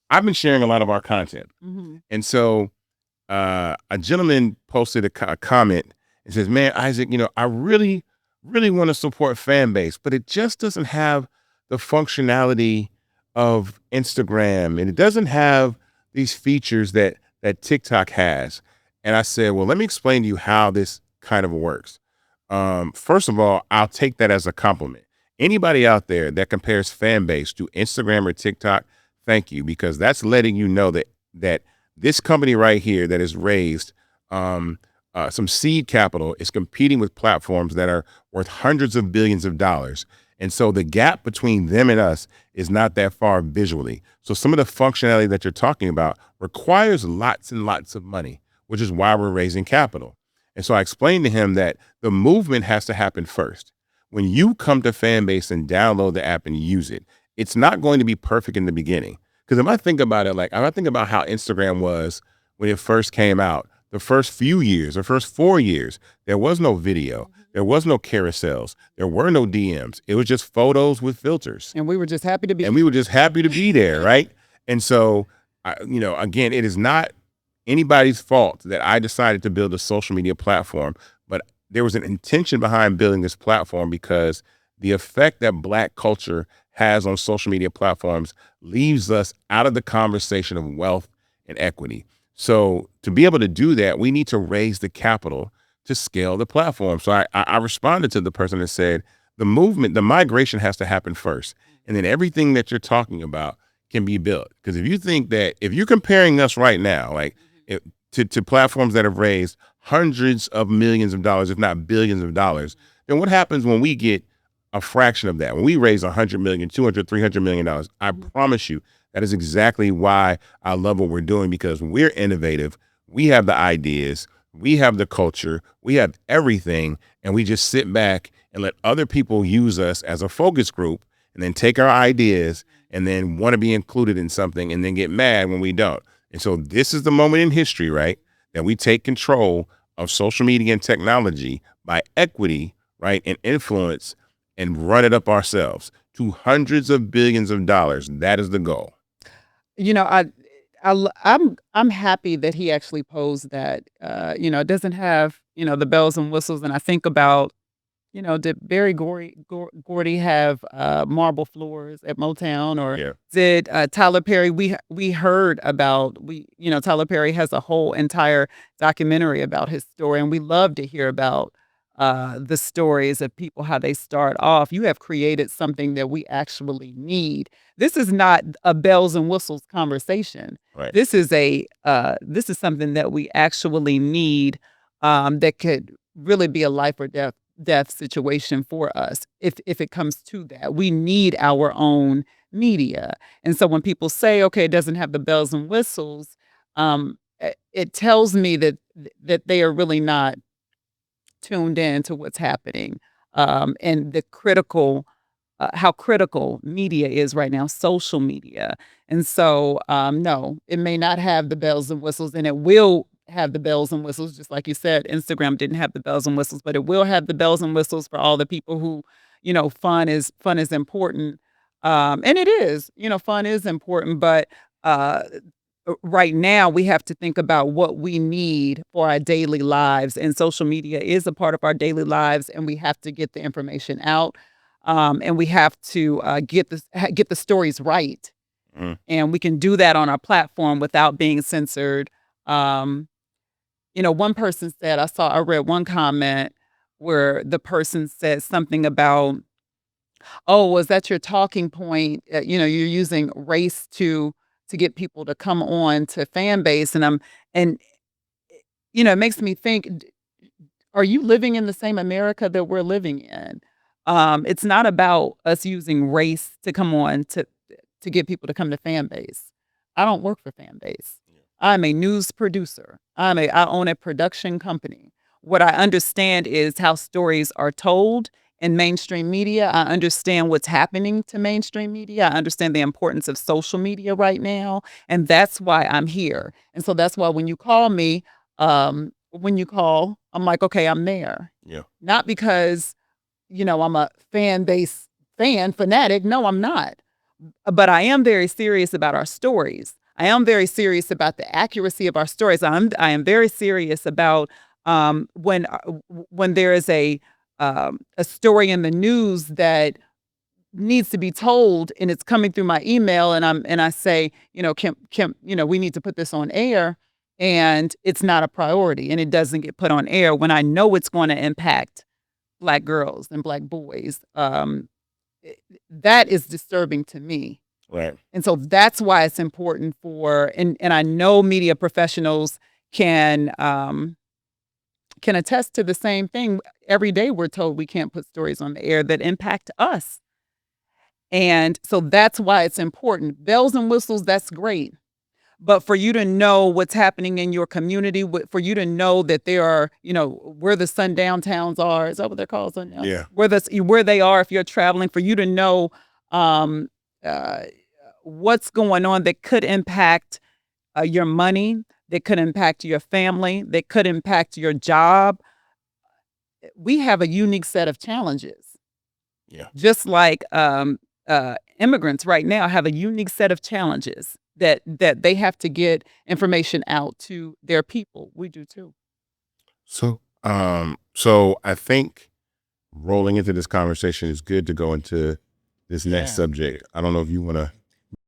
I've been sharing a lot of our content. Hmm. And so a gentleman posted a comment and says, "Man, Isaac, I really, really want to support fan base, but it just doesn't have the functionality of Instagram, and it doesn't have these features that TikTok has." And I said, "Well, let me explain to you how this kind of works. First of all, I'll take that as a compliment. Anybody out there that compares fan base to Instagram or TikTok, thank you, because that's letting you know that this company right here that has raised some seed capital is competing with platforms that are worth hundreds of billions of dollars. And so the gap between them and us is not that far visually. So some of the functionality that you're talking about requires lots and lots of money, which is why we're raising capital." And so I explained to him that the movement has to happen first. When you come to Fanbase and download the app and use it, it's not going to be perfect in the beginning. Because if I think about it, like if I think about how Instagram was when it first came out, the first few years, the first 4 years, there was no video, there was no carousels, there were no DMs. It was just photos with filters, And we were just happy to be. and we were just happy to be there, right? And so, again, it is not anybody's fault that I decided to build a social media platform, but there was an intention behind building this platform because the effect that Black culture has on social media platforms leaves us out of the conversation of wealth and equity. So to be able to do that, we need to raise the capital to scale the platform. So I responded to the person that said the migration has to happen first, and then everything that you're talking about can be built. Because if you think that if you're comparing us right now, like it, to platforms that have raised hundreds of millions of dollars, if not billions of dollars, then what happens when we get a fraction of that? When we raise 100 million, 200, 300 million dollars, I promise you that is exactly why I love what we're doing, because we're innovative. We have the ideas, we have the culture, we have everything, and we just sit back and let other people use us as a focus group and then take our ideas and then want to be included in something and then get mad when we don't. And so this is the moment in history, right, that we take control of social media and technology by equity, right, and influence, and run it up ourselves to hundreds of billions of dollars. That is the goal. You know, I'm happy that he actually posed that. It doesn't have the bells and whistles, and I think about did Barry Gordy have marble floors at Motown, or Yeah. did Tyler Perry? We heard about Tyler Perry has a whole entire documentary about his story, and we love to hear about the stories of people, how they start off. You have created something that we actually need. This is not a bells and whistles conversation. Right. This is something that we actually need, that could really be a life or death situation for us if it comes to that. We need our own media. And so when people say, okay, it doesn't have the bells and whistles, it tells me that they are really not tuned in to what's happening, and the critical how critical media is right now, social media. And so, no, it may not have the bells and whistles, and it will have the bells and whistles, just like you said. Instagram didn't have the bells and whistles, but it will have the bells and whistles for all the people who, fun is important. And it is, fun is important, but uh, right now we have to think about what we need for our daily lives, and social media is a part of our daily lives, and we have to get the information out, and we have to get the stories right, Mm. and we can do that on our platform without being censored. um, One person said, I read one comment where the person said something about, oh, was that your talking point? You're using race to get people to come on to fan base, and it makes me think, are you living in the same America that we're living in? It's not about us using race to come on to get people to come to fan base. I don't work for fan base. I'm a news producer. I own a production company. What I understand is how stories are told in mainstream media. I understand what's happening to mainstream media. I understand the importance of social media right now, and that's why I'm here. And so that's why when you call me, I'm like, okay, I'm there. Yeah. Not because I'm a fan base fanatic. No, I'm not. But I am very serious about our stories. I am very serious about the accuracy of our stories. I am very serious about when there is a story in the news that needs to be told and it's coming through my email and I say, Kim, we need to put this on air and it's not a priority and it doesn't get put on air when I know it's going to impact Black girls and Black boys. That is disturbing to me. Right. And so that's why it's important and I know media professionals can attest to the same thing. Every day we're told we can't put stories on the air that impact us. And so that's why it's important. Bells and whistles, that's great. But for you to know what's happening in your community, for you to know that there are, where the sundown towns are, is that what they're called? Sundown? Yeah. Where they are if you're traveling, for you to know um, uh, what's going on that could impact your money, that could impact your family, that could impact your job. We have a unique set of challenges. Yeah. Just like immigrants right now have a unique set of challenges that they have to get information out to their people. We do too. So, I think rolling into this conversation is good to go into this next subject. I don't know if you want to